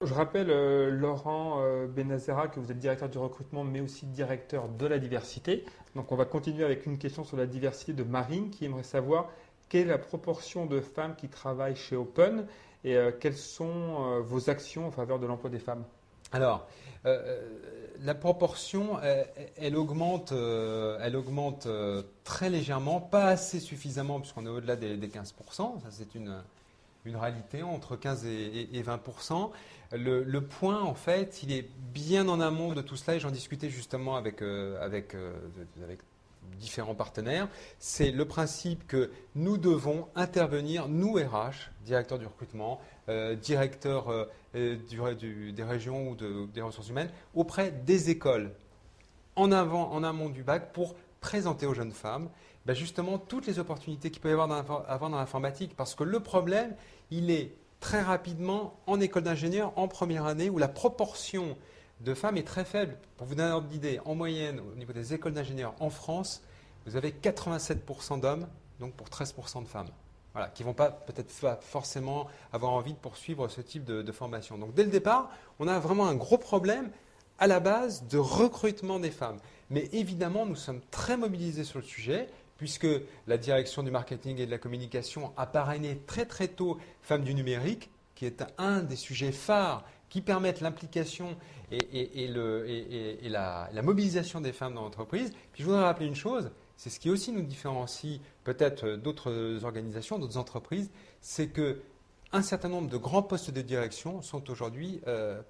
Je rappelle, Laurent Benazera, que vous êtes directeur du recrutement, mais aussi directeur de la diversité. Donc, on va continuer avec une question sur la diversité de Marine, qui aimerait savoir quelle est la proportion de femmes qui travaillent chez Open et quelles sont vos actions en faveur de l'emploi des femmes. Alors, la proportion, elle augmente très légèrement, pas assez suffisamment puisqu'on est au-delà des 15%. Ça, c'est une réalité entre 15 et 20%. Le point, en fait, il est bien en amont de tout cela et j'en discutais justement avec différents partenaires. C'est le principe que nous devons intervenir, nous RH, directeurs du recrutement, directeurs des régions ou des ressources humaines, auprès des écoles en amont du bac pour présenter aux jeunes femmes justement toutes les opportunités qu'il peut y avoir dans l'informatique. Parce que le problème, il est très rapidement en école d'ingénieur, en première année, où la proportion de femmes est très faible. Pour vous donner un ordre d'idée, en moyenne, au niveau des écoles d'ingénieurs en France, vous avez 87% d'hommes, donc pour 13% de femmes. Voilà, qui ne vont pas peut-être forcément avoir envie de poursuivre ce type de formation. Donc dès le départ, on a vraiment un gros problème à la base de recrutement des femmes. Mais évidemment, nous sommes très mobilisés sur le sujet, puisque la direction du marketing et de la communication a parrainé très très tôt Femmes du numérique, qui est un des sujets phares qui permettent l'implication et la mobilisation des femmes dans l'entreprise. Puis je voudrais rappeler une chose, c'est ce qui aussi nous différencie peut-être d'autres organisations, d'autres entreprises, c'est que un certain nombre de grands postes de direction sont aujourd'hui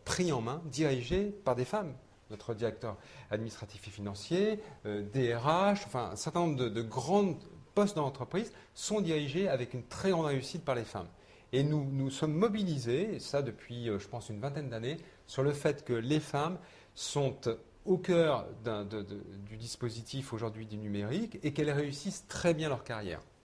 pris en main, dirigés par des femmes. Notre directeur administratif et financier, DRH, enfin un certain nombre de grands postes dans l'entreprise sont dirigés avec une très grande réussite par les femmes. Et nous sommes mobilisés, et ça depuis je pense une vingtaine d'années, sur le fait que les femmes sont au cœur du dispositif aujourd'hui du numérique et qu'elles réussissent très bien leur carrière.